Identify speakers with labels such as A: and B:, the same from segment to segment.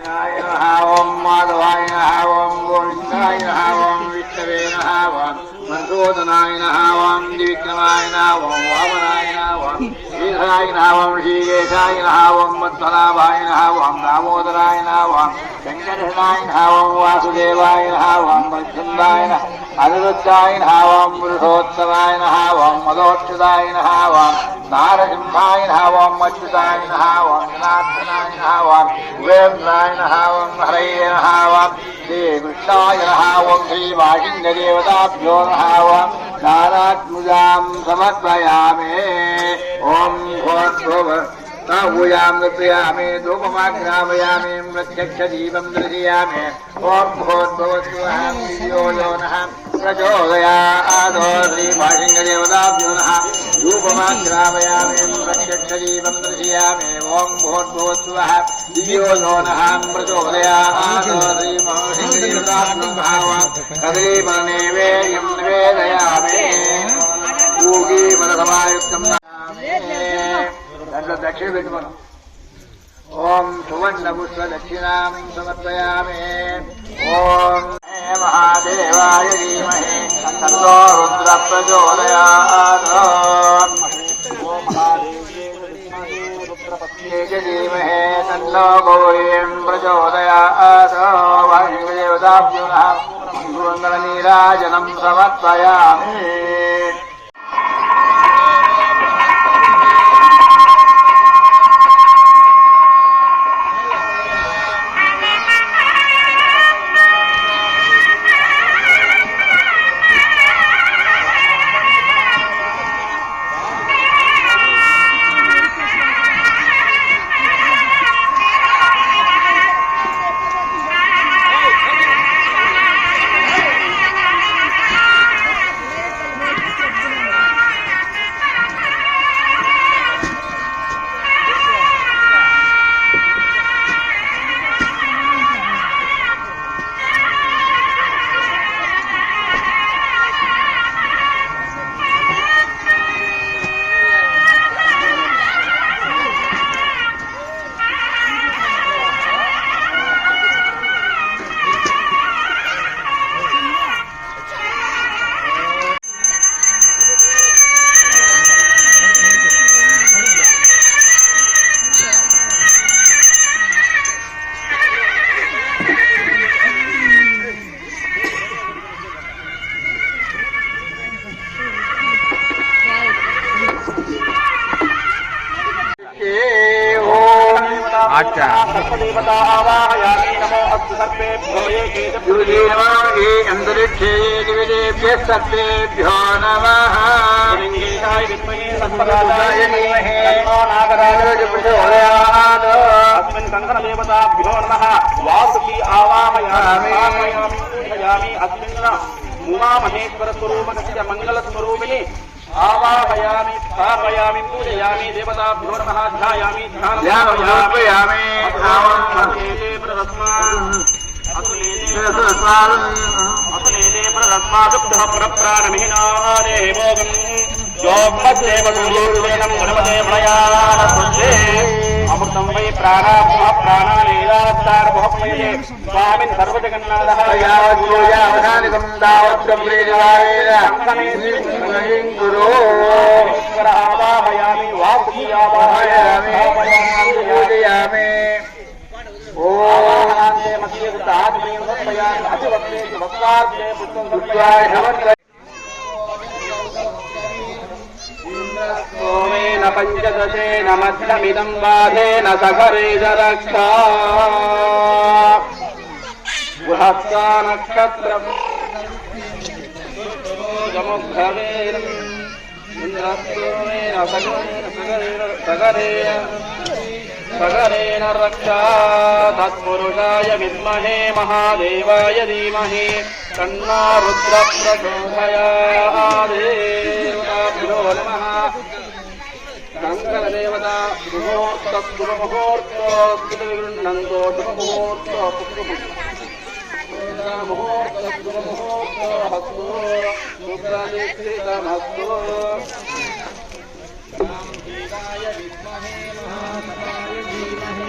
A: ओम माधवाय नमः ओम गोविंदाय नमः ओम विष्णवे नमः ओम मधुसूदनाय नमः ओम द्विविक्रमाय नमः ओम वामनाय नमः ओम श्रीधराय नमः ओम श्रीकेशाय नमः ओम मध्वनाभाय नमः ओम दामोदराय नमः ओम वेंकटेशाय नमः ओम वासुदेवाय नमः ओम वैकुंठाय नमः अनिरुद्धाय नमः ओम पुरुषोत्तमाय नमः ओम मदोच्युताय नमः ओम नारसिंहाय नमः ओम अच्युताय नमः ओम जनार्दनाय नमः ओम वेन्द्राय नमः ओम हरये नमः ओम श्रीकृष्णाय नमः ओम श्रीवाहिन्यदेवताभ्यो नमः ओम नारात्मुजां समर्पयामि ओम भूयां दर्शयामि धूपमाग्रामयामि प्रत्यक्षदीपं दर्शयामि ओम भूर्भुवस्सुवः यो नः प्रचोदयात् श्रीवाहिन्यदेवताभ्यो नमः धूपमाग्रामयामि प्रत्यक्षदीपं दर्शयामि ओम भूर्भुवस्सुवः यो नः प्रचोदयात् श्रीवाहिन्यदेवताभ्यो नमः कदलीफलनैवेद्यं निवेदयामि पूगीफलसमायुक्तं दक्षिण विद्मन ओम सुवर्णपुष्प दक्षिणां समर्पयामि ओम महादेवाय धीमहि तन्नो रुद्र प्रचोदयात् ओम महादेव्यै धीमहि तन्नो गौरीं प्रचोदयात् वायुदेवताभ्यो नमः मङ्गलनीराजनं समर्पयामि अंतरिक्षे दिविदेभ्यः सर्वेभ्यो नमः अस्मिन् कंकणदेवताभ्यो नमः वासुकी आवाहयामि अस्मिन् उमामहेश्वरस्वरूपकस्य मङ्गलस्वरूपिणि आवाहयामि स्थापयामि पूजयामि देवताभ्यो नमः ध्यायामि ध्यानयामि अतुलेते प्रदस्मादुग्धः परप्राणमिहिनादेवोगम् योग्मद्देवतुल्येनं गणपते प्रयाणस्वस्ते अमृतं वै प्राणात्मः प्राणानेदात्तारमुहप्मये स्वामिन् सर्वजगन्नाथः यावद्योयावसानिकं तावद्ब्रह्मेणवावेन गुरो ईश्वर आवाहयामि वासुकी आवाहयामि पूजयामि ओमानन्दे मध्ये सिद्धात्मयं समर्पयामि अतिवक्ते वक्तार्थे पुष्पं समर्पयामि नमस्ते ओमेन पञ्चदशेन मध्यमिदं बाधेन सखरेज रक्षा बृहत्सा नक्षत्रम् समुद्भवेन इन्द्रस्योमेन सगरेण रक्षा तत्पुरुषाय विद्महे महादेवाय धीमहि तन्नो रुद्रः प्रचोदयात् देवताभ्यो नमः शङ्करदेवता मुहूर्तस्तुमुहूर्तोऽस्तुतिगृह्णन्तो मुहूर्तस्तुमुहूर्तोऽस्तु शुक्रदीक्षितमस्तु देवाय विद्महे महादेवाय धीमहि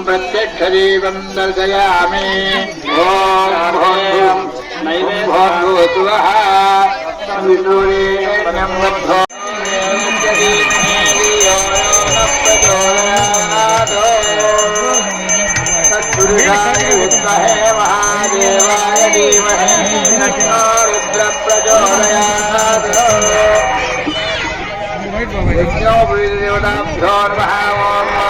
A: प्रत्यक्षदेवं दर्शयामि ॐ नैवेद्योऽतुवः विष्णुरेण्यं लब्धो सद्गुरुदाय विद्महे महादेवाय धीमहि तन्नो रुद्र प्रचोदयात् यज्ञो देवताभ्यो नमः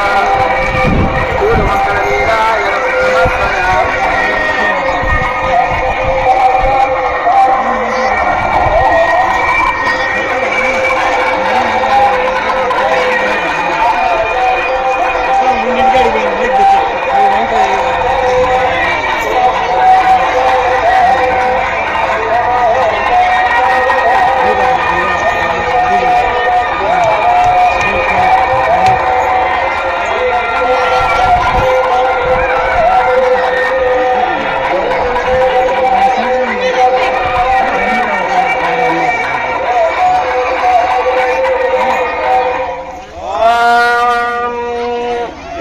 A: सूर्यमङ्गलवीराय नमस्कारयामि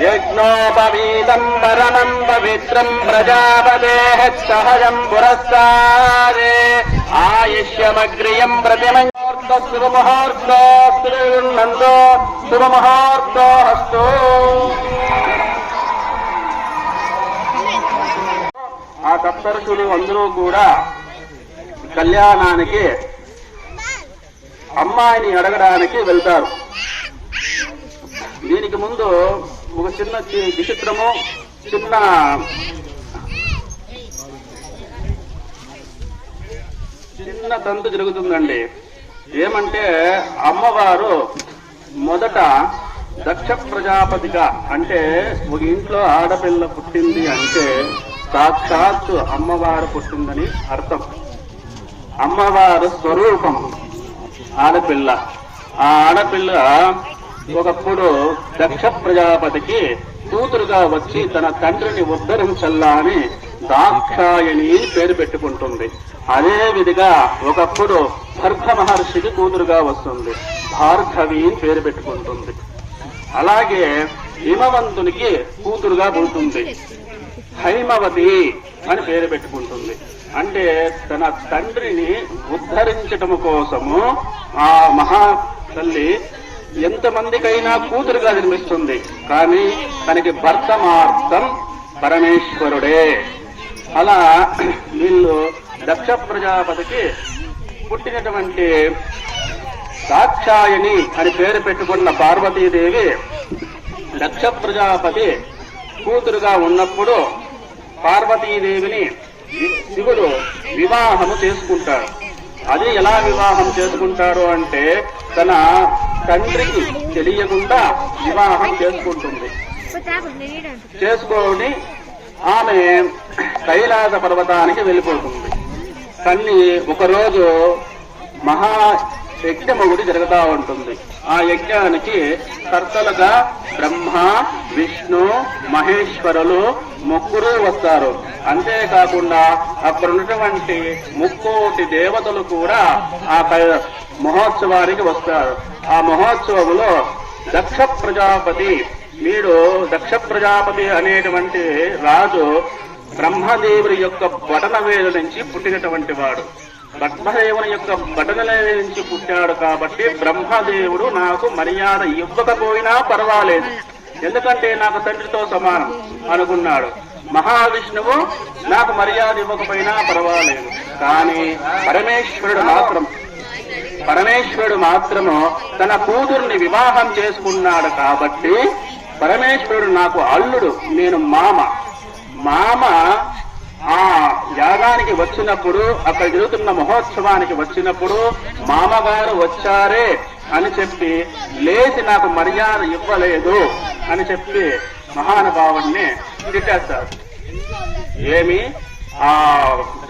A: यज्ञोपवीतं परमं पवित्रं प्रजापतेः सहजं पुरस्तारे आयुष्यमग्रियं प्रतिममुहूर्तो शुभमुहूर्तो हस्तो ఆ సప్తర్షులు అందరూ కూడా కళ్యాణానికి అమ్మాయిని అడగడానికి వెళ్తారు. దీనికి ముందు ఒక చిన్న విచిత్రము చిన్న తంతు జరుగుతుందండి. ఏమంటే అమ్మవారు మొదట దక్ష ప్రజాపతిగా, అంటే ఒక ఇంట్లో ఆడపిల్ల పుట్టింది అంటే సాక్షాత్తు అమ్మవారు పుట్టిందని అర్థం. అమ్మవారు స్వరూపం ఆడపిల్ల. ఆ ఆడపిల్ల ఒకప్పుడు దక్ష ప్రజాపతికి కూతురుగా వచ్చి తన తండ్రిని ఉద్ధరించల్లా అని దాక్షాయణి పేరు పెట్టుకుంటుంది. అదే విధిగా ఒకప్పుడు భర్గ మహర్షికి కూతురుగా వస్తుంది, భార్గవి పేరు పెట్టుకుంటుంది. అలాగే హిమవంతునికి కూతురుగా పుడుతుంది, హైమవతి అని పేరు పెట్టుకుంటుంది. అంటే తన తండ్రిని ఉద్ధరించటం కోసము ఆ మహా తల్లి ఎంతమందికైనా కూతురుగా జన్మిస్తుంది. కానీ తనకి భర్త మాత్రం పరమేశ్వరుడే. అలా వీళ్ళు దక్ష ప్రజాపతికి పుట్టినటువంటి దాక్షాయణి అని పేరు పెట్టుకున్న పార్వతీదేవి దక్ష ప్రజాపతి కూతురుగా ఉన్నప్పుడు పార్వతీదేవిని శివుడు వివాహము చేసుకుంటాడు. అది ఎలా వివాహం చేసుకుంటారు అంటే తన తండ్రికి తెలియకుండా వివాహం చేసుకుంటుంది. చేసుకొని ఆమె కైలాస పర్వతానికి వెళ్ళిపోతుంది. కానీ ఒకరోజు మహా యజ్ఞం ఒకటి జరుగుతూ ఉంటుంది. ఆ యజ్ఞానికి కర్తలుగా బ్రహ్మ, విష్ణు, మహేశ్వరులు ముగ్గురు వస్తారు. అంతేకాకుండా అక్కడ ఉన్నటువంటి 30 దేవతలు కూడా ఆ మహోత్సవానికి వస్తారు. ఆ మహోత్సవంలో దక్ష ప్రజాపతి వీడు
B: దక్ష ప్రజాపతి అనేటువంటి రాజు బ్రహ్మదేవుని యొక్క బటన వేలు నుంచి పుట్టినటువంటి వాడు. బ్రహ్మదేవుని యొక్క బటన వేలు నుంచి పుట్టాడు కాబట్టి బ్రహ్మదేవుడు నాకు మర్యాద ఇవ్వకపోయినా పర్వాలేదు, ఎందుకంటే నాకు తండ్రితో సమానం అనుకున్నాడు. మహావిష్ణువు నాకు మర్యాద ఇవ్వకపోయినా పర్వాలేదు, కానీ పరమేశ్వరుడు మాత్రము తన కూతుర్ని వివాహం చేసుకున్నాడు కాబట్టి పరమేశ్వరుడు నాకు అల్లుడు, నేను మామ ఆ యాగానికి వచ్చినప్పుడు, అక్కడ జరుగుతున్న మహోత్సవానికి వచ్చినప్పుడు మామగారు వచ్చారే అని చెప్పి లేచి నాకు మర్యాద ఇవ్వలేదు అని చెప్పి మహానుభావుణ్ణి తిట్టేస్తారు. ఏమి ఆ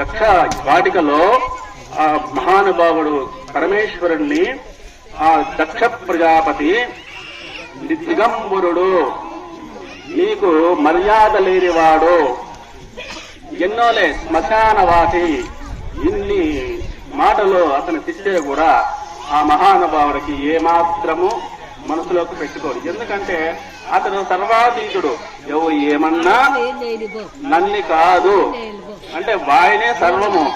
B: దక్ష వాటికలో ఆ మహానుభావుడు పరమేశ్వరుణ్ణి ఆ దక్ష ప్రజాపతి దిగంబరుడు, నీకు మర్యాద లేనివాడు, ఎన్నోలే శ్మశానవాసి, ఇన్ని మాటలు అతను తిట్టే కూడా ఆ మహానుభావుడికి ఏమాత్రము మనసులోకి పెట్టుకోడు. ఎందుకంటే అతను సర్వాతీతుడు, ఎవరు ఏమన్నా నన్ని కాదు అంటే వాయనే సర్వము.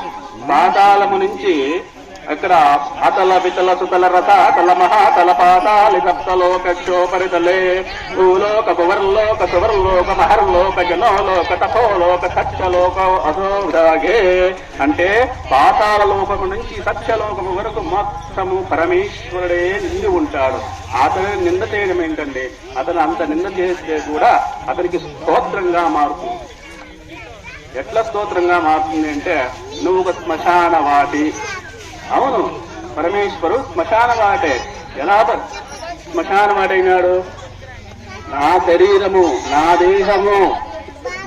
B: పాతాళము నుంచి అక్కడ అతల వితల సుతల రథ తల మహాతల పాతాళి సప్తలోకోపరితలే భూలోక భువర్లోక సువర్లోక మహర్లోక జనోలోక తపోలోక సత్యలోక అధోభాగే అంటే పాతాళ లోకము నుంచి సత్యలోకము వరకు మొత్తము పరమేశ్వరుడే నిండి ఉంటాడు. అతను నింద చేయడం ఏంటండి, అతను అంత నింద చేస్తే కూడా అతనికి స్తోత్రంగా మారుతుంది. ఎట్లా స్తోత్రంగా మారుతుంది అంటే, నువ్వు ఒక శ్మశాన వాటి. అవును, పరమేశ్వరు శ్మశాన వాటే. ఎలా శ్మశాన వాటైనాడు? నా శరీరము, నా దేహము,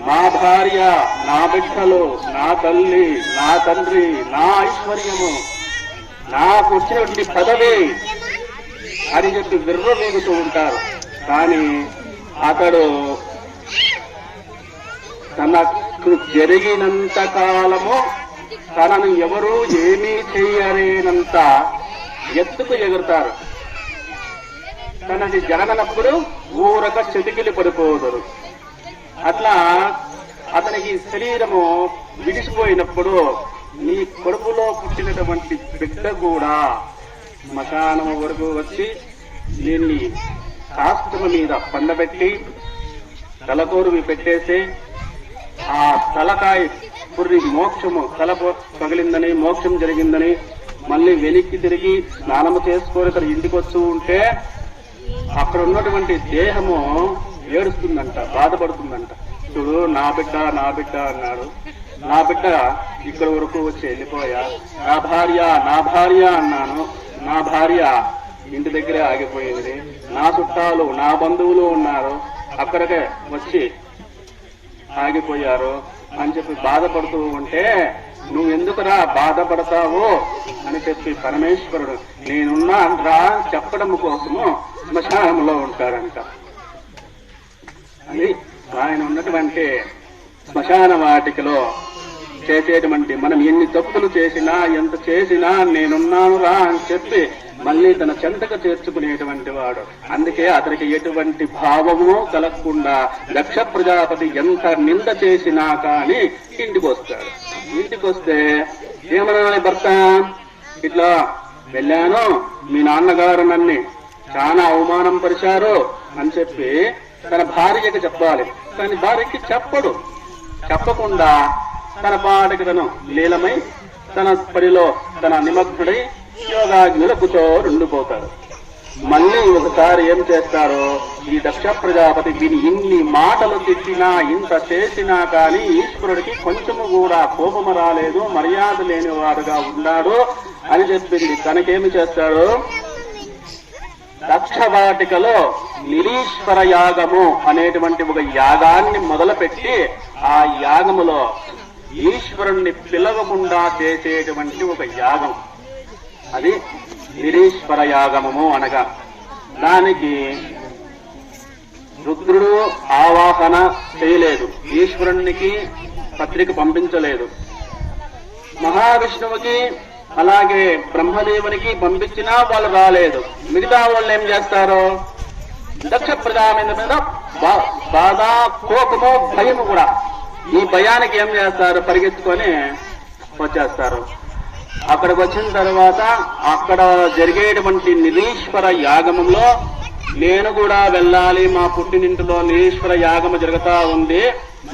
B: నా భార్య, నా బిడ్డలు, నా తల్లి, నా తండ్రి, నా ఐశ్వర్యము, నాకు వచ్చినటువంటి పదవి అని చెప్పి విర్రవీగుతూ ఉంటారు. కానీ అతడు తనకు జరిగినంత కాలము తనను ఎవరూ ఏమీ చేయలేనంత ఎత్తుకు ఎగురుతారు. తనది జరగనప్పుడు ఊరక చెతికిలి పడిపోదురు. అట్లా అతనికి శరీరము విడిసిపోయినప్పుడు నీ కొడుకులో పుట్టినటువంటి బిడ్డ కూడా శ్మశానము వరకు వచ్చి దీన్ని శాస్త్రమ మీద పండబెట్టి తలకోరువి పెట్టేసి ఆ తలకాయ పుర్రి మోక్షము తల పగిలిందని, మోక్షం జరిగిందని మళ్ళీ వెనక్కి తిరిగి స్నానము చేసుకొని తన ఇంటికి వస్తూ ఉంటే అక్కడ ఉన్నటువంటి దేహము ఏడుస్తుందంట, బాధపడుతుందంట. చూడు నా బిడ్డ అన్నాడు. నా బిడ్డ ఇక్కడ వరకు వచ్చి వెళ్ళిపోయా. నా భార్య అన్నాను. నా భార్య ఇంటి దగ్గరే ఆగిపోయింది. నా చుట్టాలు, నా బంధువులు ఉన్నారు, అక్కడికే వచ్చి ఆగిపోయారు అని చెప్పి బాధపడుతూ ఉంటే, నువ్వెందుకురా బాధపడతావు అని చెప్పి పరమేశ్వరుడు నేనున్నా రా చెప్పడం కోసము శ్మశానంలో ఉంటాడంట. అది ఆయన ఉన్నటువంటి శ్మశాన వాటికలో చేసేటువంటి మనం ఎన్ని తప్పులు చేసినా, ఎంత చేసినా నేనున్నాను రా అని చెప్పి మళ్ళీ తన చెంతకు చేర్చుకునేటువంటి వాడు. అందుకే అతనికి ఎటువంటి భావము కలగకుండా దక్ష ప్రజాపతి ఎంత నింద చేసినా కానీ ఇంటికి వస్తాడు. ఇంటికి వస్తే ఏమనాలి భర్త, ఇట్లా వెళ్ళాను, మీ నాన్నగారు నన్ను చాలా అవమానం పరిచారు అని చెప్పి తన భార్యకి చెప్పాలి. కానీ భార్యకి చెప్పకుండా తన పాటకి తను లీలమై తన పనిలో తన నిమగ్నుడై యోగాగ్నిలో కూర్చోరుండిపోతాడు. మళ్ళీ ఒకసారి ఏం చేస్తారో, ఈ దక్ష ప్రజాపతి వీని ఇన్ని మాటలు తిట్టినా, ఇంత చేసినా కానీ ఈశ్వరుడికి కొంచెము కూడా కోపము రాలేదు, మర్యాద లేని వాడుగా ఉన్నాడు అని చెప్పింది. తనకేమి చేస్తాడు, దక్షవాటికలో నిరీశ్వర యాగము అనేటువంటి ఒక యాగాన్ని మొదలుపెట్టి ఆ యాగములో ఈశ్వరుణ్ణి పిలవకుండా చేసేటువంటి ఒక యాగం, అది నిరీశ్వర యాగము అనగా. దానికి రుద్రుడు ఆవాహన చేయలేదు, ఈశ్వరునికి పత్రిక పంపించలేదు. మహావిష్ణువుకి అలాగే బ్రహ్మదేవునికి పంపించినా వాళ్ళు రాలేదు. మిగతా వాళ్ళు ఏం చేస్తారు, దక్ష ప్రజాపతి మీద బాధ, కోపము, భయము కూడా. ఈ భయానికి ఏం చేస్తారు, పరిగెత్తుకొని వచ్చేస్తారు. అక్కడికి వచ్చిన తర్వాత అక్కడ జరిగేటువంటి నిరీశ్వర యాగమంలో నేను కూడా వెళ్ళాలి, మా పుట్టినింటిలో నిరీశ్వర యాగము జరుగుతా ఉంది,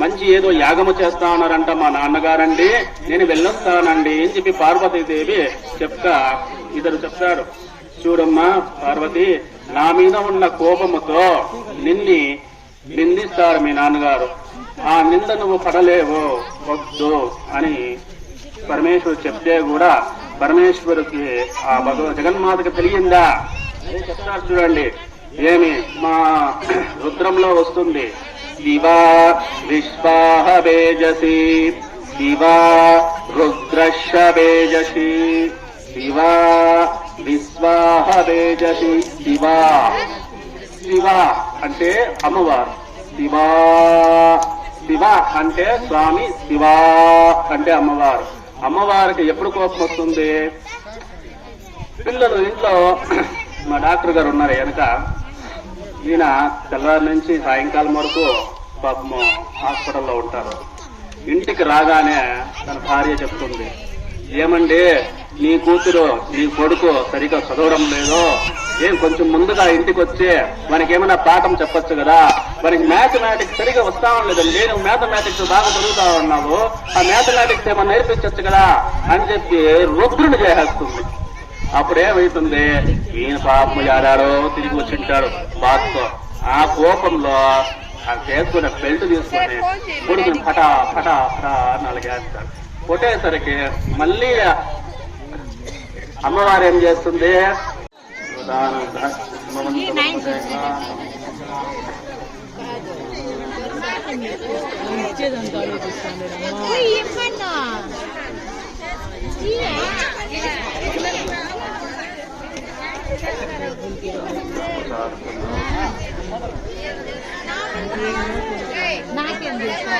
B: మంచి ఏదో యాగము చేస్తా ఉన్నారంట మా నాన్నగారండి, నేను వెళ్ళొస్తానండి అని చెప్పి పార్వతీదేవి ఇద్దరు చెప్తారు, చూడమ్మా పార్వతి, నా మీద ఉన్న కోపముతో నిందిస్తారు మీ నాన్నగారు, ఆ నింద నువ్వు పడలేవు, వద్దు అని పరమేశ్వరుడు చెప్తే కూడా పరమేశ్వరుడికి ఆ జగన్మాతకి తెలియందా అని చెప్తారు. చూడండి, ఏమి మా రుద్రంలో వస్తుంది, దివా విశ్వాహ బేజసి, దివా రుద్రశ బేజసి, దివా విశ్వాహ బేజసి. దివా శివ అంటే అమ్మవారు, శివా శివ అంటే స్వామి, శివ అంటే అమ్మవారు. అమ్మవారికి ఎప్పుడు కోపం వస్తుంది, పిల్లలు ఇంట్లో మా డాక్టర్ గారు ఉన్నారు వెనక, ఈయన తెల్లవారి నుంచి సాయంకాలం వరకు పాపము హాస్పిటల్లో ఉంటారు. ఇంటికి రాగానే తన భార్య చెప్తుంది, ఏమండి నీ కూతురు నీ కొడుకు సరిగా చదవడం లేదు, ఏం కొంచెం ముందుగా ఇంటికి వచ్చి మనకేమైనా పాఠం చెప్పొచ్చు కదా, మనకి మ్యాథమెటిక్స్ సరిగా వస్తా ఉండలేదండి, నువ్వు మ్యాథమెటిక్స్ బాగా చదువుతా ఉన్నావు, ఆ మ్యాథమెటిక్స్ ఏమన్నా నేర్పించచ్చు కదా అని చెప్పి రుద్రుని చేసేస్తుంది. అప్పుడేమవుతుంది, ఈయన పాపం యాడారో తిరిగి వచ్చింటాడు బాధతో, ఆ కోపంలో చేసుకునే బెల్ట్ తీసుకొని కొడుకుని ఫటా ఫటా ఫటా అని అలాగేస్తాడు. కొట్టేసరికి మళ్ళీ అమ్మవారు ఏం చేస్తుంది,
C: నాకేం తెలుసా,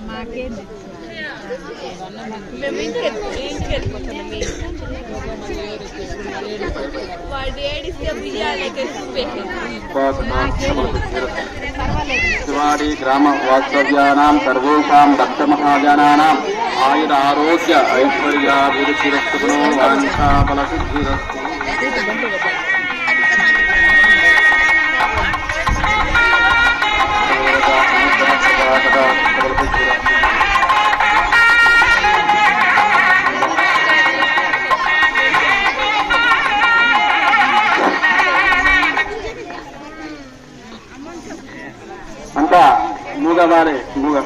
C: మాకేం మేము ఇంటికి వెళ్ళిపోతాం, వాడు ఏడిస్తే బియ్యాలకి
B: శివాడి గ్రామ వాస్తవ్యానాం సర్వేషాం భక్త మహాజనానాం ఆయుర ఆరోగ్య ఐశ్వర్యాభివృద్ధిరస్తు వాంఛా ఫలసిద్ధిరస్తు. అంతా మూగవారే మూగ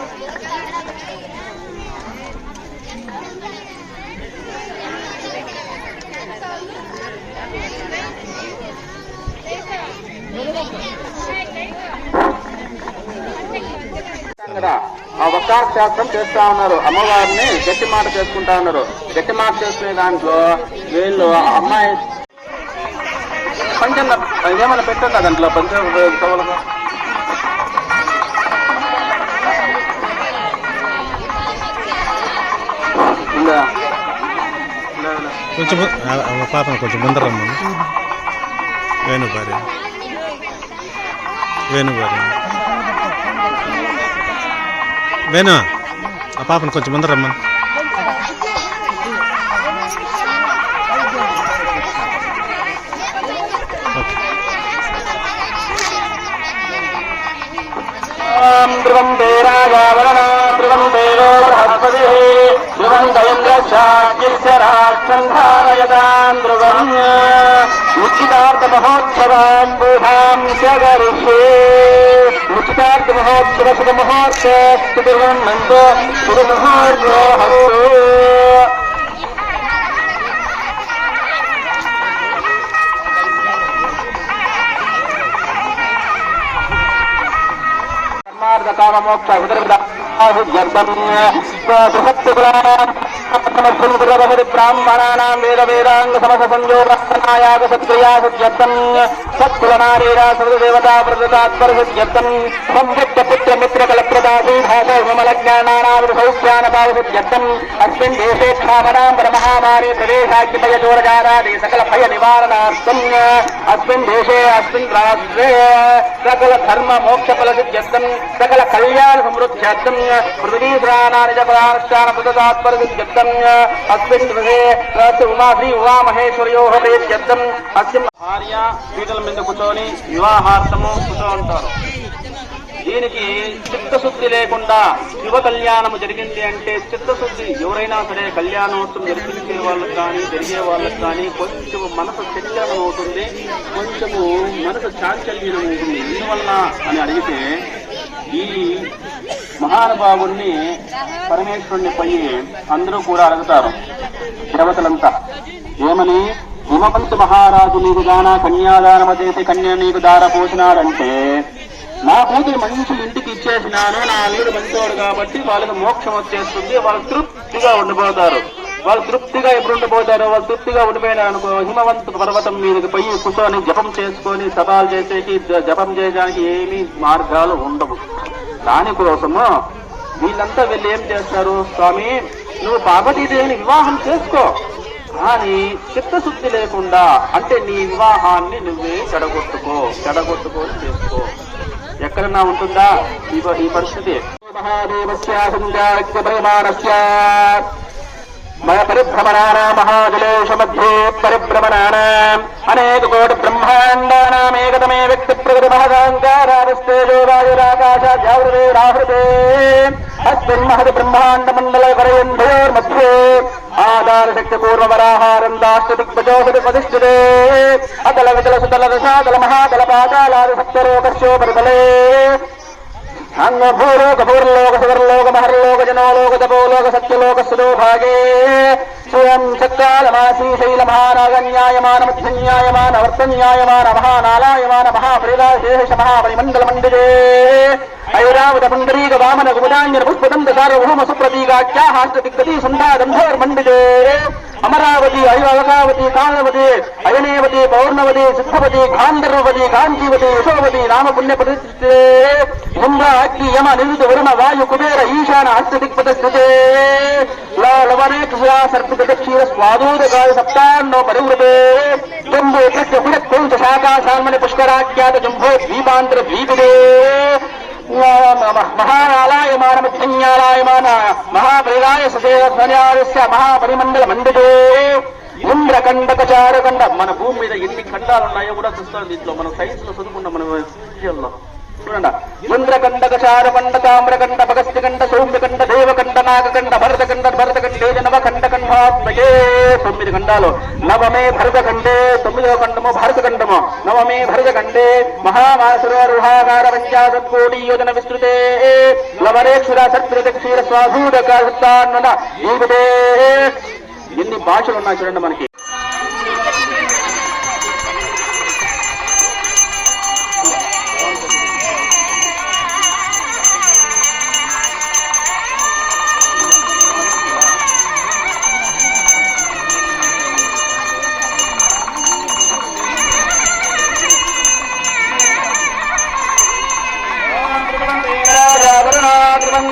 B: ఆ వక్కార శాస్త్రం చేస్తా ఉన్నారు, అమ్మవారిని గట్టి మాట చేసుకుంటా ఉన్నారు. గట్టి మాట చేసుకునే దాంట్లో వీళ్ళు అమ్మాయి పంచం ఏమైనా పెట్టండి దాంట్లో పంచం
D: కొంచెం పాపను కొంచెం ముందరమ్మ, వేణుగారి వేణు ఆ పాపను కొంచెం ముందరమ్మ.
B: ధ్రువం దేరాజావరణ ధ్రువం దేవో బృహస్పతి ధ్రువం దయంద్రశాస్త్రం ధ్రువం ఉచితార్థ మహోత్సవాన్ బూఢాం సగరిషే ఉచితార్థ మహోత్సవ శుభ మహోత్సవం నందో శుభ మహోత్సవ కామోక్ష బ్రాహ్మణానాం వేద వేదాంగ సమస సంయోగాయాగ సత్క్రియా సత్యర్థం సత్కులనారీరా సర్వదేవతా ప్రదతాత్పర సత్యర్థం సంయుక్త मित्रकलप्रदासी भाषा विमलज्ञानानामृतौज्ञानपावसिद्ध्यर्थम् अस्मिन् देशे क्षामणां परमहामारी प्रवेशाख्यभयचोरजारादि सकलभय निवारणार्थम् अस्मिन् देशे अस्मिन् राष्ट्रे सकल धर्म मोक्षफलसिद्ध्यर्थम् सकल कल्याण समृद्ध्यर्थम् पृथ्वीस्नानानि च पदानुष्ठानप्रदात्परसिद्ध्यर्थम् अस्मिन् गृहे उमा श्री उमामहेश्वर्योः प्रीत्यर्थम् अस्मिन् భార్య పీటల మీద కూర్చొని వివాహార్థము కూర్చో ఉంటారు. దీనికి చిత్తశుద్ధి లేకుండా శివ కళ్యాణము జరిగింది అంటే చిత్తశుద్ధి ఎవరైనా సరే కళ్యాణోత్సవం జరిపించే వాళ్ళకి కానీ జరిగే వాళ్ళకి కానీ కొంచెం మనసు చంచలం అవుతుంది, కొంచెము మనసు చాంచల్యం అవుతుంది. ఎందువల్ల అని అడిగితే ఈ మహానుభావుణ్ణి పరమేశ్వరుణ్ణి పోయి అందరూ కూడా అడుగుతారు దేవతలంతా. ఏమని? హిమవంతు మహారాజు నీకు గానా కన్యాదానమ చేసి కన్య నీకు దార పోసినాడంటే నా కూతురు మంచి ఇంటికి ఇచ్చేసినాను, నా అల్లుడు మంచోడు కాబట్టి వాళ్ళకి మోక్షం వచ్చేస్తుంది, వాళ్ళు తృప్తిగా ఉండిపోతారు. వాళ్ళు తృప్తిగా ఎప్పుడు ఉండిపోతారో వాళ్ళు తృప్తిగా ఉండిపోయినారు అనుకో, హిమవంతు పర్వతం మీదకి పోయి కూర్చొని జపం చేసుకొని సభాలు చేసేకి జపం చేయడానికి ఏమీ మార్గాలు ఉండవు. దానికోసము వీళ్ళంతా వెళ్ళి ఏం చేస్తారు, స్వామి నువ్వు పార్వతీదేవిని వివాహం చేసుకో, కానీ చిత్తశుద్ధి లేకుండా అంటే నీ వివాహాన్ని నువ్వే చెడగొట్టుకొని చేసుకో. ఎక్కడన్నా ఉంటుందా ఈ పరిస్థితి? పరిభ్రమణానా మహాజలేష మధ్యే పరిభ్రమణానాం అనేక కోటి బ్రహ్మాండానామేకతమే వ్యక్తి ప్రకృతి మహదాంకారాస్తేజో వాయురాకాశాద్యావృతే అస్మిన్ మహద్ బ్రహ్మాండ మండల వరయంధయోర్మధ్యే ఆధారశక్తి పూర్వవరాహారందాశ్చ దిగ్భజోపతి ప్రతిష్ఠితే అతల వితల సుతల రసాతల మహాతల పాతాలాది సప్తలోకస్యోపరితలే భూలోక భూర్లోక సువర్లోక మహర్లోక జనోలోక తపోలోక సత్యలోక సులోభాగే స్వయం చక్రాలమాసీ శైల మహానాగన్యాయమాన మధ్యన్యాయమాన వర్తన్యాయమాన మహానాలాయమాన మహాపరిలాశేష మహాపరిమండల మండిరే ఐరావత పుండరీక వామన కుముదాంజన పుష్పదంత సార్వభౌమ సుప్రతీకాఖ్యాహాస్త దిగ్గతి సంధాదంధోర్మండిరే అమరావతి ఐవకావతి కాళవతి అయనేవతి పౌర్ణవతి సిద్ధవతి గాంధర్వవతి కాంచీవతి యశోవతి నామ పుణ్య ప్రతిష్ఠితే ఇంద్ర అగ్ని యమ నిరుత వరుణ వాయు కుబేర ఈశాన హస్త దిక్పతిష్ఠితే లవనేక్షా సర్పిత దక్షిణ స్వాదోదకాయ సప్తాన్నో పరివృతే జంబో కృష్ణ పురత్పంచ శాఖా సాల్మని పుష్కరాఖ్యాత జంబో ద్వీపాంతర ద్వీపితే మహానాలాయమాన మధ్యన్యాలాయమాన మహాపరిరాయ ససేయ మహాపరిమండల మండితే ఇంద్రకండకచారకండ. మన భూమి మీద ఎన్ని ఖండాలు ఉన్నాయో కూడా చూస్తాం. దీంట్లో మనం సైన్స్ లో చదువుకున్నాం. మన విషయంలో చూడండి, ఇంద్రకండకచారకండ తామ్రకండ భగస్తికండ సౌమ్యకండ దేవకండ నాగకండ భరతకండే నవకండ కంఠాత్మయే 9 ఖండాలు. నవమే భరతఖండే 9వ ఖండము భారతఖండము. నవమే భరతఖండే మహామాసరోహాకార పంచాశత్కోటి యోజన విస్తృతే లవరేక్షుర సత్ప్రదక్షిణ స్వాధూడకాన్న జీవితే. ఎన్ని భాషలు ఉన్నాయి చూడండి మనకి.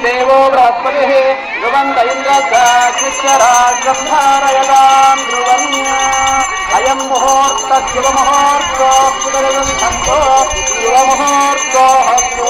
B: దేవో బృహస్పతి ధ్రువంత ఇంద్రాగ్రహారయతాం ధ్రువం అయం ముహూర్త శుభముహూర్తో శుభముహూర్తో హస్తో.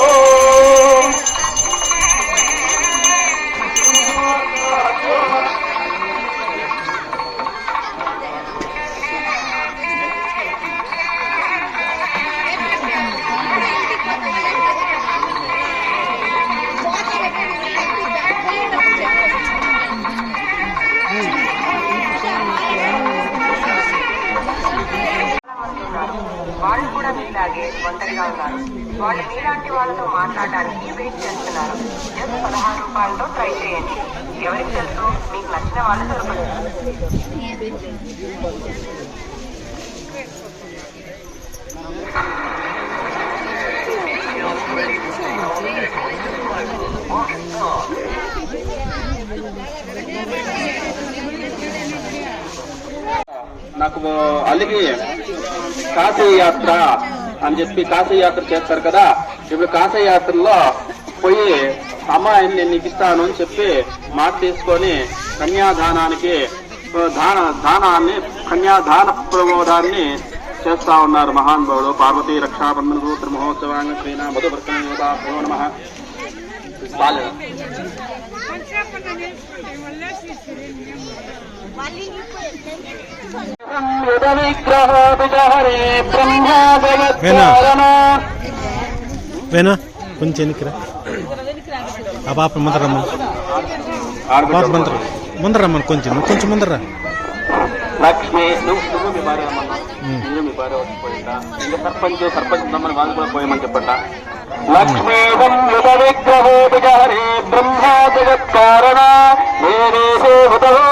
E: వాళ్ళు కూడా మీలాగే ఒంటరిగా ఉన్నారు. వాళ్ళు మీలాంటి వాళ్ళతో మాట్లాడడానికి వెయిట్ చేస్తున్నారు. జస్ట్ 16 రూపాయలతో ట్రై చేయండి. ఎవరికి తెలుసు, మీకు నచ్చిన వాళ్ళు దొరకదు.
B: నాకు అలిగి కాశీ యాత్ర అని చెప్పి కాశీ యాత్ర చేస్తారు కదా. ఇప్పుడు కాశీ యాత్రలో పోయి అమ్మాయిని నేను నీకు ఇస్తాను అని చెప్పి మాట తీసుకొని కన్యాదానానికి దానాన్ని కన్యాదాన ప్రమోదాన్ని చేస్తా ఉన్నారు మహానుభావుడు. పార్వతీ రక్షాబంధన సూత్ర మహోత్సవాన్ని శ్రీనా మధువర్తనో నమ.
D: వేణు కొంచెం ఎన్నికిరా. ఆ పాప ముందర రమ్మను. పాప ముందర రమ్మను. కొంచెం ముందర.
B: లక్ష్మి నువ్వు మీ భార్య మీ భార్య పోయిందా? ఇంకా సర్పంచ్ నమ్మని వాళ్ళు కూడా పోయమని చెప్పంట. లక్ష్మీ సంయుత విగ్రహో విజహరే బ్రహ్మా జగత్కారణ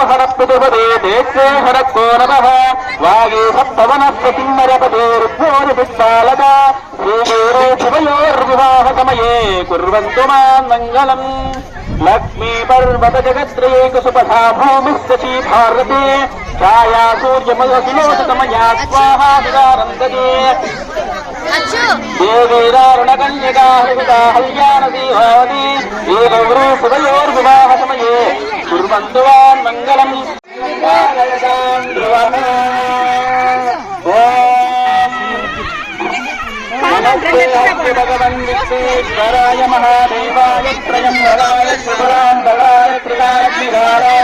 B: హర ప్రతిపదే దేశే హరకో నమః వాగే సప్తవనస్పతిమరపదే రుద్రోని విద్యాలద శ్రీగౌరే శివయోర్వివాహ సమయే కుర్వంతు మాం మంగళం. లక్ష్మీ పర్వత జగత్రయేక సుపథా భూమిశ్చీ భారతే ఛాయా సూర్యమయశిలోచతమయా స్వాహా విదారందతే దేవీదారుణ కన్యకా హృదా హల్యాన దీవాని ఏ గౌరీ శివయోర్వివాహ సమయే కుర్వంతు మాం మంగళం. భగవన్ విశ్వేశ్వరాయ మహాదేవాయ త్రయం వరాయ శుభరాంతరాయ త్రికాయ త్రికారాయ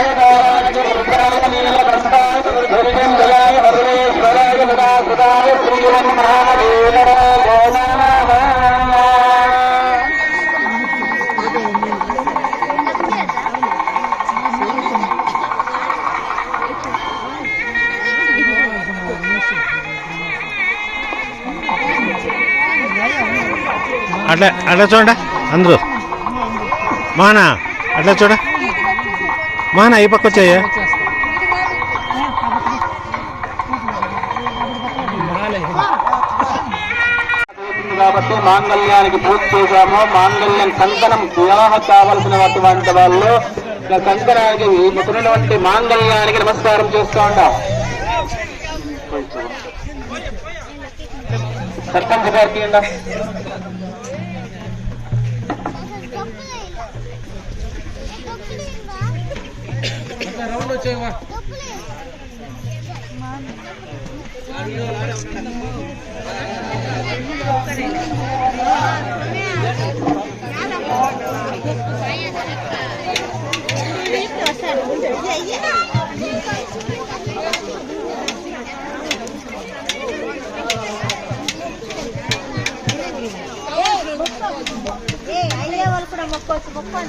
B: రుద్రాయ నీలకంఠాయ దుర్గంధరాయ పరమేశ్వరాయ సదాసుదాయ శ్రీమన్మహాదేవరాయ నమః.
D: అట్లా చూడ అందరూ. మోహనా అట్లా చూడ. మోహనా ఈ పక్క వచ్చాయా?
B: కాబట్టి మాంగళ్యానికి పూజ చేశాము. మాంగళ్యం కంకణం వివాహ కావలసినటువంటి వాళ్ళు కంకణానికి ముసినటువంటి మాంగళ్యానికి నమస్కారం చేస్తూ ఉంటాం. సర్పంచ్ గారికి రౌండ్ వచ్చేవా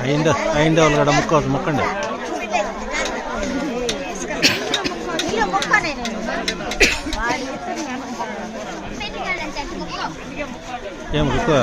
D: అయిందే వాళ్ళు కూడా మొక్కోవచ్చు. మొక్కండి. ఏం ఎక్కువ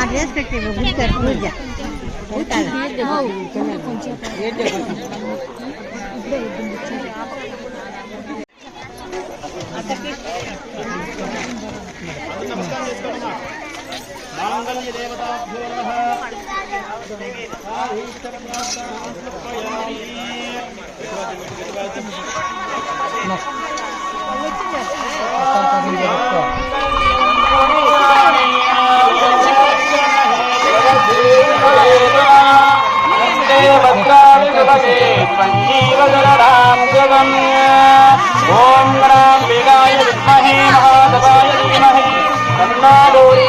F: డ్రెస్ పెట్టి పూజ
B: ఓం రాంబికాయ విద్మహే మహాదేవాయ ధీమహి తన్నో గౌరీ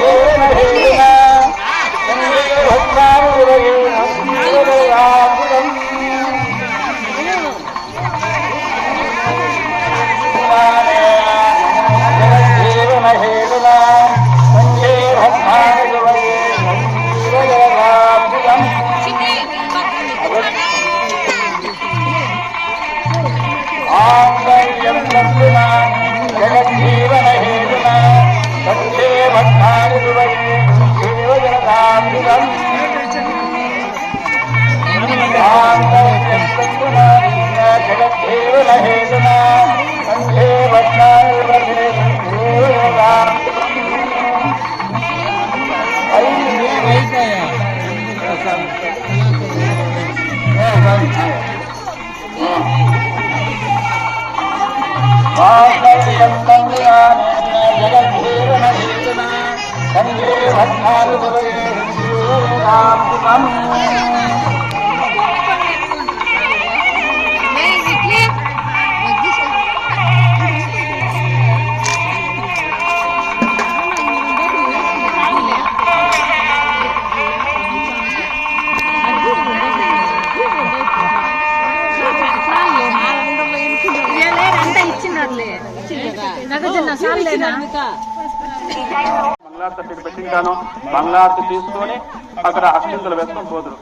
B: ఓం మంగళారతి అక్కడ పెట్టింటాను. మంగళారతి తీసుకొని అక్కడ అక్షింతలు వేసుకొని పోదురు.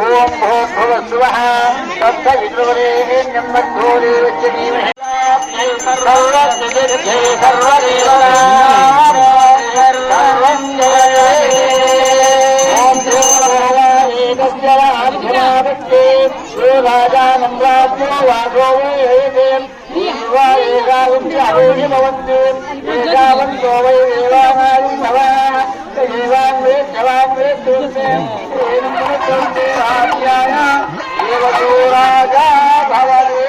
A: ओम भूर्भुवः स्वः तत्सवितुर्वरेण्यं भर्गो देवस्य धीमहि सर्वसिद्धिर्भे सर्वं जयते ओम देवस्य राजमावत्ते यो राजानं राज्यो वासो वेदे ईश्वा एकावन्त्यारोहि भवन्ति एकावन्तो वै देवानायं भवः देवान् वेत्तुन्ते देवतो राजा भवते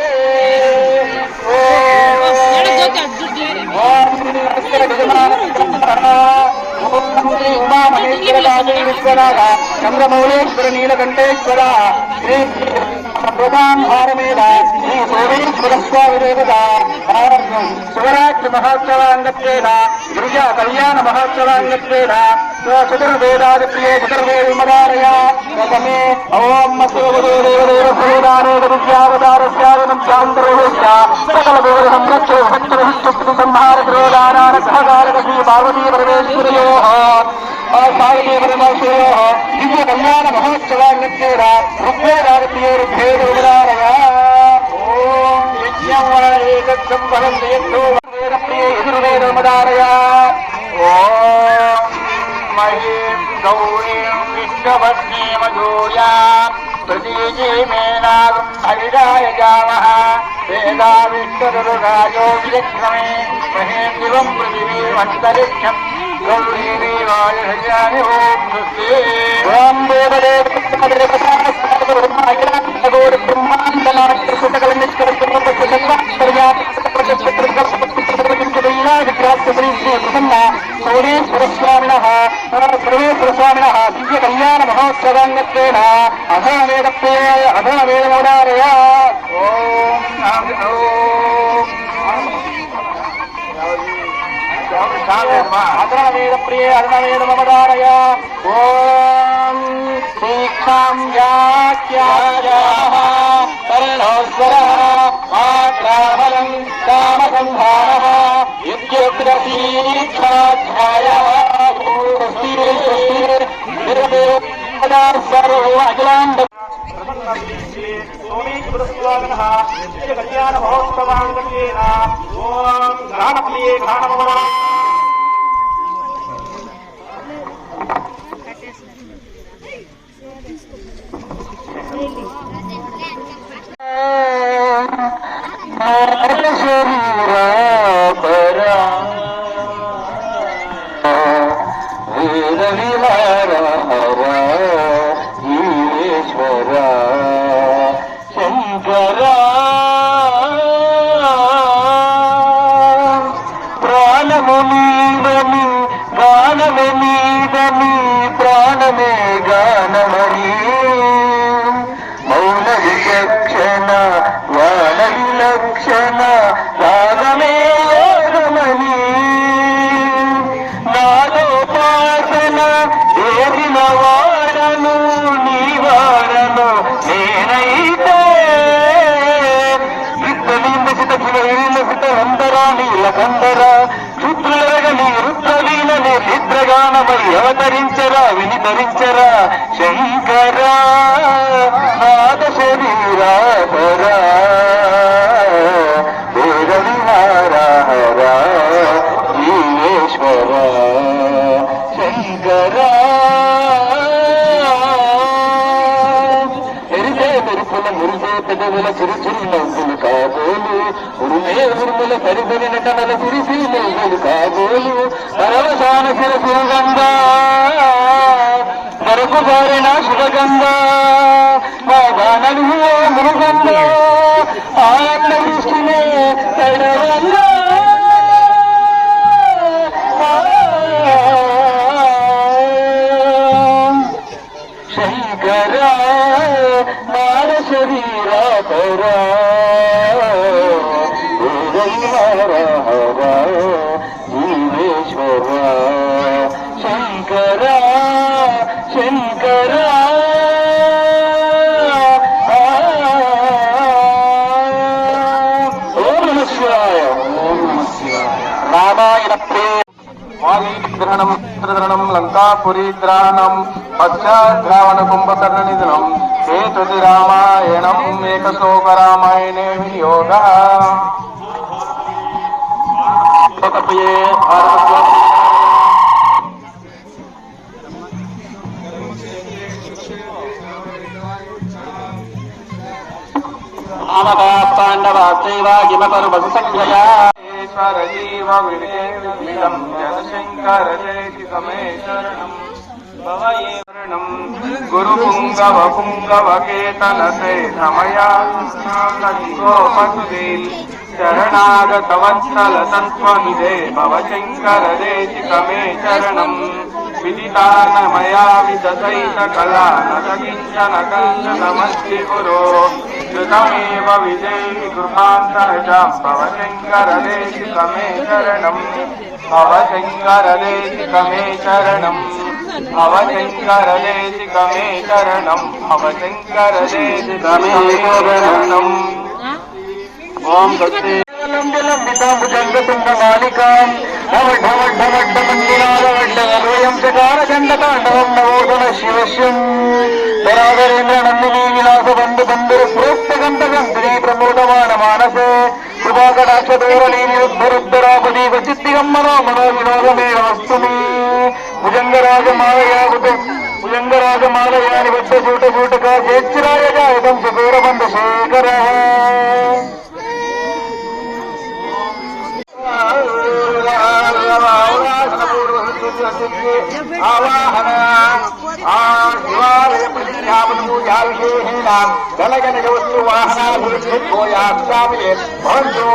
A: उमामहेश्वरराजेश्वराः चन्द्रमौलेश्वर नीलकण्ठेश्वर श्री प्रधानभारमेव श्री सोमेश्वरस्वामिदेवता शिवरात्रि महोत्सवाङ्गत्वेन गिरिजा कल्याण महोत्सवाङ्गत्वेन चतुर्वेदादिप्रिये चतुर्वेदमदारय प्रथमे ओम मत्सोदेवदेवदेवदेवदेवदारस्यावनं चान्तरोश्च सकलदेवसंरक्षणसंहारक्रोधानारसहकारकसी पार्वती परमेश्वरयोः पार्वती परमेश्वरयोः दिव्य कल्याण महोत्सवाङ्गत्वेन ऋग्वेदादिप्रिये ऋग्वेदमदारय ओम यज्ञं वा एकत्संवरं यज्ञो वेदप्रिये यजुर्वेदमदारय ओम महीं गौरीं विष्णवत्नी मधुर्या प्रतीजीमेनागं हरिराय जामः वेदा विष्णुरुराजो विचक्रमे महीं दिवं पृथिवीमन्तरिक्षं गौरीदेवाय हजानि ओम स्वस्ति ओम सर्वेश्वरस्वामिनः दिव्य कल्याण महोत्सवाङ्गत्वेन अधवेदप्रियाय अधवेदमोदारय अधवेदप्रिये अधवेदमोदारय ओम दीक्षां याख्यायाः कर्णोस्वरः मात्राफलं कामसंहारः युज्योक्तदीक्षाध्यायः सोमेश्वरस्वामिनः कल्याण महोत्सवाङ्गत्वेन ओम घ्राणप्रिये घ्राणमोदा वीर विहार
B: రుద్రరా నీలకందరా రుద్రులరగని రుద్రలీలని నిద్రగానమై అవతరించరా వినితరించరా శంకరా నాద శరీరాధరా హరా జీవేశ్వర శంకరా మురిసే పెదవుల చిరుచిరు నవ్వులు కాబోలు ఉరుమే ఉరుముల పరిపరి నటనల సిరిసి నవ్వులు కాబోలు పరవశాన శిరసుగంధ మరొక బారిన శుభగంధ మా గానలు మృగంధ ఆనంద దృష్టినే తడవంగా శంకరా శరీరాధరా హర జీవేశ్వర శంకరా శంకరా ఓం నమః శివాయ రామాయణ గ్రహణం లంకాపురీగ్రహణం పశ్చాద్రావణ కుంభకర్ణనిధనం ఏతది రామాయణం ఏకశ్లోక రామాయణే వినియోగ పాండవాస్త్రైవ కిమకరు సంఖ్యయా జీవ వివేకం జనశంకర జయతి సమే శరణం భవయేరణం గురు పుంగవ పుంగవ కేతనతే సమయాపతుదే శరణాగతవత్సల తత్వమిదే భవశంకర దేశికమే శరణం విదితానమయా విదసైత కళా నకించన కంచనమస్తి గురో ధృతమేవ విజయీ కృపాంతరజాం భవశంకర దేశికమే శరణం భవశంకర దేశికమే శరణం భవశంకర దేశికమే శరణం భవశంకర దేశికమే శరణం ఓం భక్తి లంబితాంబుజంగతుంగమాలికాం ఢమఢమఢమఢమండినాదవడ్డవరోయం చకారచండతాండవం నవోదన శివశ్యం పరాగరేంద్ర నందినీ విలాస బంధు బంధురు ప్రోక్తగంధగంధరీ ప్రమోదమాన మానసే కృపాకటాక్షదోరలీనిరుద్ధరుద్ధరాపదీప చిత్తిగమ్మనో మనో వినోదమే వస్తుమి భుజంగరాజమాలయాని వద్ద చూట చూటగా చేచ్చిరాయ జాయతం సుదూరబంధ శేఖర ఆవాహన శివాలయ ప్రతిష్టాపూజాభిషేకేణ గలగల వస్తు వాహనాభివృద్ధిర్భూయామి భవంతో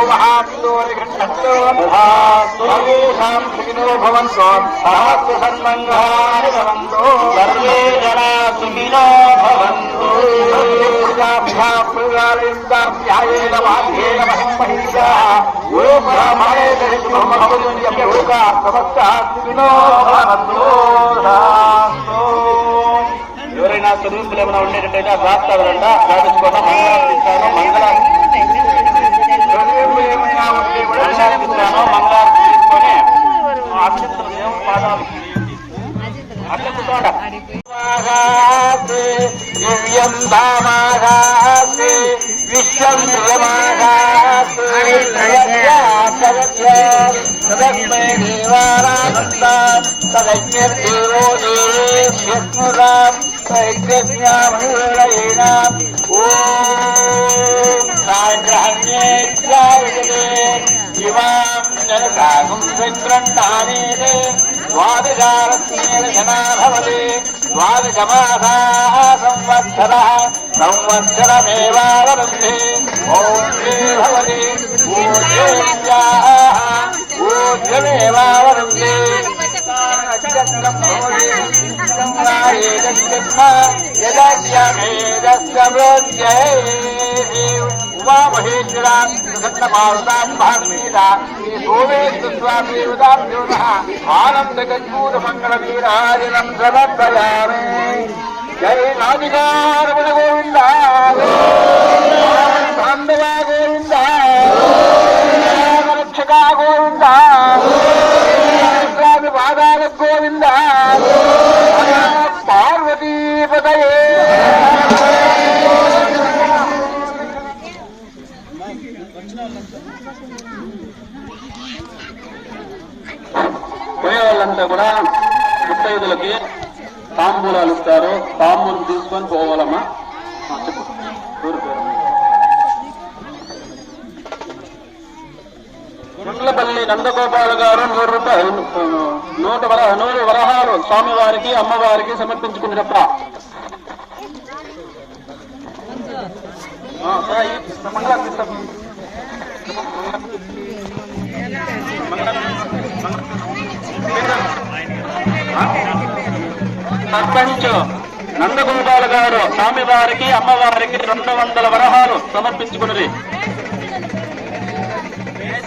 B: మహాత్మోర్షాం సుఖినో భవంతో సహస్ర సన్మంగళాని భవంతో సర్వే జనా సుఖినో భవంతో ధ్యాయేన వాక్యేన మహిమహిషా యో బ్రాహ్మణే దరిద్రమహోగా సమస్త సుఖినో భవంతో. ఎవరైనా చదువులు ఏమైనా ఉండేటట్టయితే రాస్తారంట రాపించుకోవడం మంగళార్తిస్తాను మంగళార్తి తీసుకొని అక్షంతరం దేవుని పాదాలు అక్షంతోట దివ్యం దామాఘాస్తే విశ్వం తదస్మై దేవారాధ తదజ్ఞర్దేవో దేవేభ్యస్మృతాం తైజ్ఞామణివేళయేన ఓం సాగ్రహణ్యేత్యాయతే ఇవాం జనసాగం విగ్రహణానేతే ద్వాదశారస్యేన జనా భవతి ద్వాదశమాసాః సంవత్సరः సంవత్సరమేవావరుద్ధే ఓం శ్రీ భవతి ఊర్ధ్వేత్యాః ఊర్ధ్వమేవావరుద్ధే ఉమామహేశ్వరా ప్రసన్నమారుతాం భాగీతా ఆనందగూరమంగళవీరాజనం సమర్పయామి. జై నాదికారమణ గోవింద బాంధవా గోవింద రక్షక వాళ్ళంతా కూడా ముత్తైదులకి తాంబూలాలు ఇస్తారు. తాంబూలం తీసుకొని పోవాలమ్మా. చెప్పు ఊరు పేరు. గుండ్లపల్లి నందగోపాల్ గారు 100 రూపాయలు 100 వరహాలు స్వామివారికి అమ్మవారికి సమర్పించుకునేటప్ప. సర్పంచ్ నందగోపాల్ గారు స్వామివారికి అమ్మవారికి 200 వరహాలు సమర్పించుకున్నది.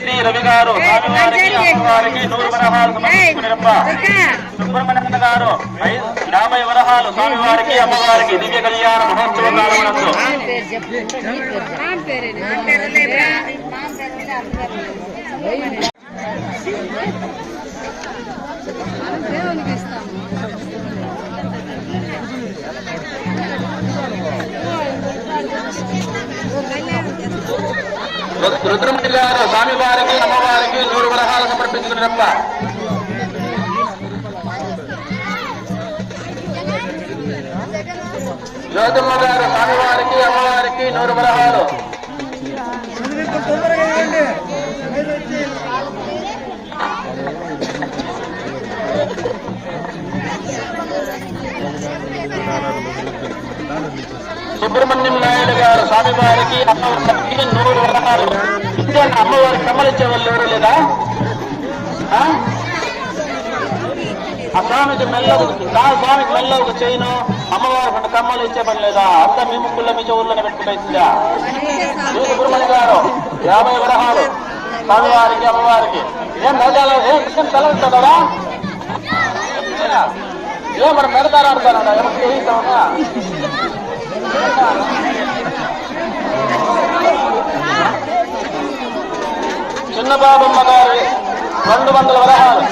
B: శ్రీ రవి గారు స్వామివారికి అమ్మవారికి 100 వరహాలు సమర్పించుకునేరప్ప. సుబ్రహ్మణ్య గారు 50 వరహాలు స్వామివారికి అమ్మవారికి దివ్య కళ్యాణ మహోత్సవ కాలమునందు. రుద్రమణి గారు స్వామివారికి అమ్మవారికి 100 వరహాలు సమర్పించుకునేరప్ప. జ్యోతమ్మ గారు స్వామివారికి అమ్మవారికి 100 వరహాలు. సుబ్రహ్మణ్యం నాయుడు గారు స్వామివారికి అమ్మవారికి 100 వరహాలు. అమ్మవారికి కమ్మలిచ్చే వాళ్ళు ఎవరు లేదా? ఆ స్వామికి స్వామికి మెల్ల ఒక చైను అమ్మవారికి కమ్మలు ఇచ్చే పని లేదా? అంతా మీ ముక్కుల్లో మీ చెవుల్లోనే పెట్టుకుంటా. సుబ్రహ్మణ్య గారు 50 వరహాలు స్వామివారికి అమ్మవారికి. ఏం రాజాలు తెలవుతాడా? ఏం మనం పెడతారా అనుకున్నాడా? ఎవరికి చేయిస్తామన్నా? చిన్న బాబమ్మ గారు 200 వరహాలు.